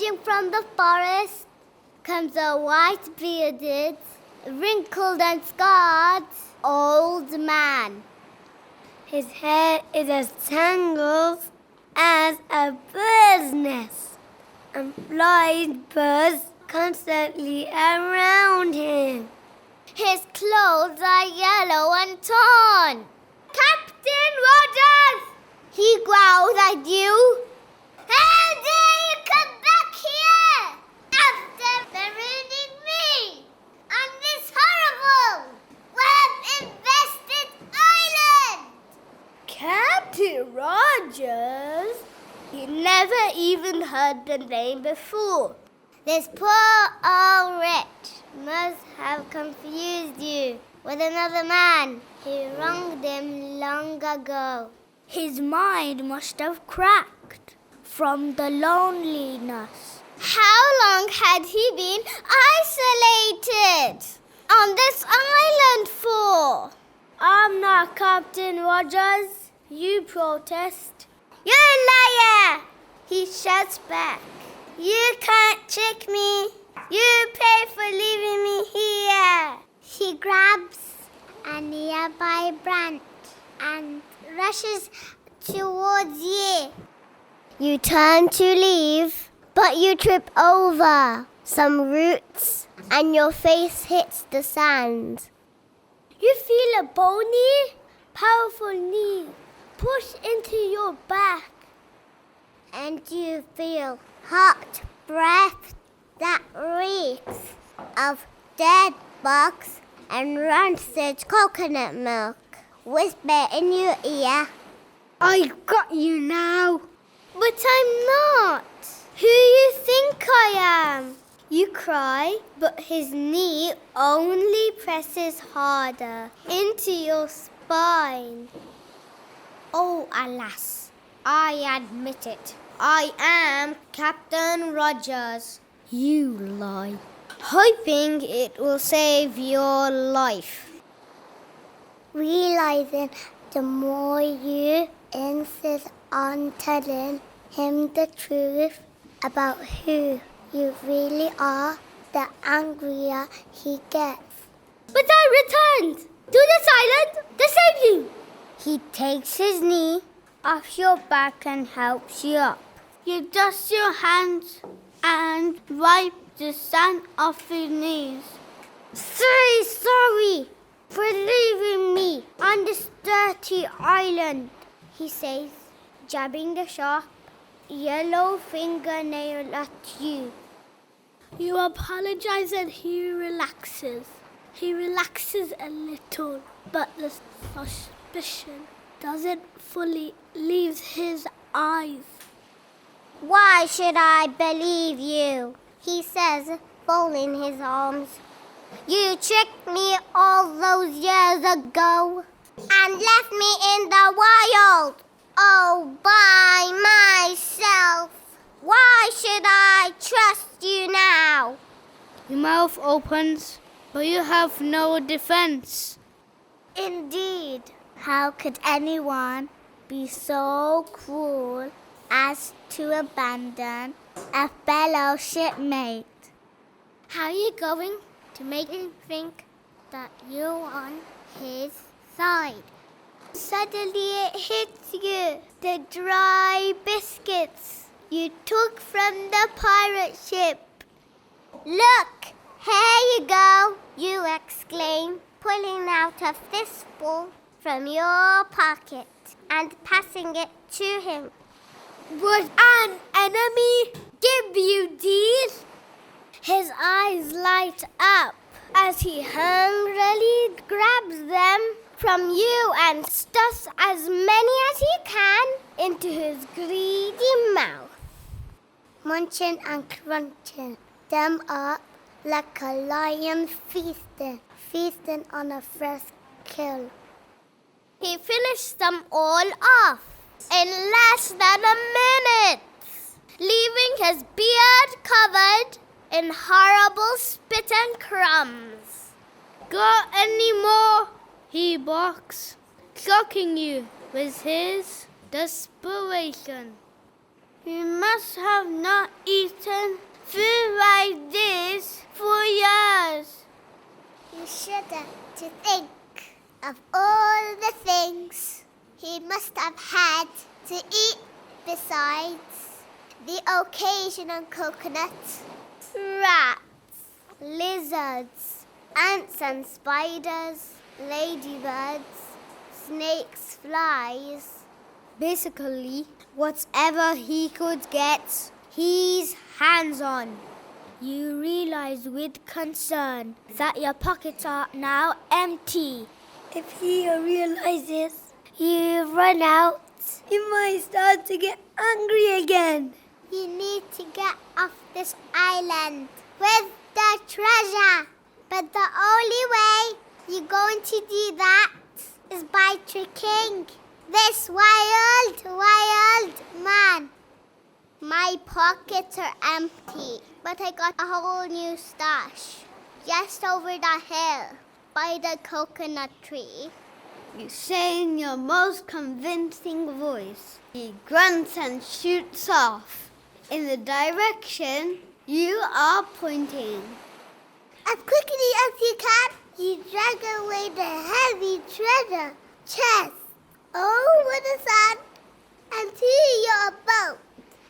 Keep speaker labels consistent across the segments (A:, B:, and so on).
A: Emerging from the forest comes a white-bearded, wrinkled and scarred old man. His hair is as tangled as a bird's nest, and flies buzz constantly around him. His clothes are yellow and torn. Captain Rogers! He growls at you. How dare you come back here after marrying me on this horrible, well-invested island? Captain Rogers? You never even heard the name before. This poor old wretch must have confused you with another man who wronged him long ago. His mind must have cracked from the loneliness. How long had he been isolated on this island for? I'm not Captain Rogers, you protest. You liar! He shouts back. You can't trick me. You pay for leaving me here. He grabs a nearby branch and rushes towards you. You turn to leave, but you trip over some roots and your face hits the sand. You feel a bony, powerful knee push into your back, and you feel hot breath that reeks of dead bugs and rancid coconut milk whisper in your ear. I got you now. But I'm not. Who you think I am? You cry, but his knee only presses harder into your spine. Oh, alas, I admit it. I am Captain Rogers. You lie. Hoping it will save your life. Realizing the more you insist on telling him the truth about who you really are, the angrier he gets. But I returned to this island to save you. He takes his knee off your back and helps you up. You dust your hands and wipe the sand off your knees. Sorry for leaving me on this dirty island, he says, jabbing the sharp yellow fingernail at you. You apologize and he relaxes. He relaxes a little, but the suspicion doesn't fully leave his eyes. Why should I believe you? He says, folding his arms. You tricked me all those years ago and left me in the wild, all by myself. Why should I trust you now? Your mouth opens, but you have no defense. Indeed. How could anyone be so cruel as to abandon a fellow shipmate? How are you going to make him think that you're on his side? Suddenly it hits you, the dry biscuits you took from the pirate ship. Look, here you go, you exclaim, pulling out a fistful from your pocket and passing it to him. Would an enemy give you these? His eyes light up as he hungrily grabs them from you and stuffs as many as he can into his greedy mouth, munching and crunching them up like a lion feasting on a fresh kill. He finished them all off in less than a minute, leaving his beard covered in horrible spit and crumbs. Got any more? He barks, shocking you with his desperation. You must have not eaten food like this for years. You shudder to think of all the things he must have had to eat besides the occasional coconut. Rats, lizards, ants and spiders, ladybirds, snakes, flies. Basically, whatever he could get his hands on. You realize with concern that your pockets are now empty. If he realizes you've run out, he might start to get angry again. You need to get off this island with the treasure. But the only way you're going to do that is by tricking this wild man. My pockets are empty, but I got a whole new stash just over the hill by the coconut tree. You say in your most convincing voice. He grunts and shoots off in the direction you are pointing. As quickly as you can, you drag away the heavy treasure chest over the sand until your boat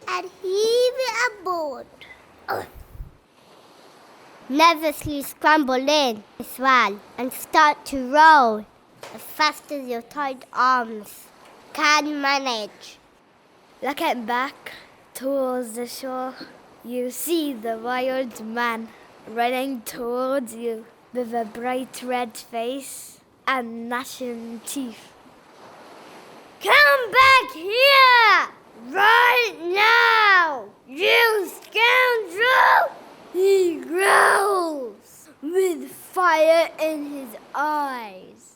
A: and heave it aboard. Nervously scramble in as well and start to row as fast as your tight arms can manage. Looking back towards the shore, you see the wild man running towards you with a bright red face and gnashing teeth. Come back here! Right now! You scoundrel! He growls with fire in his eyes.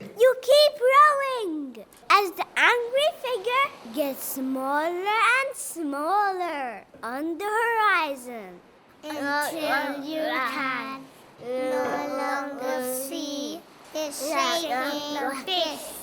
A: You keep rowing as the angry figure gets smaller and smaller on the horizon until you can no longer see his shaking fist.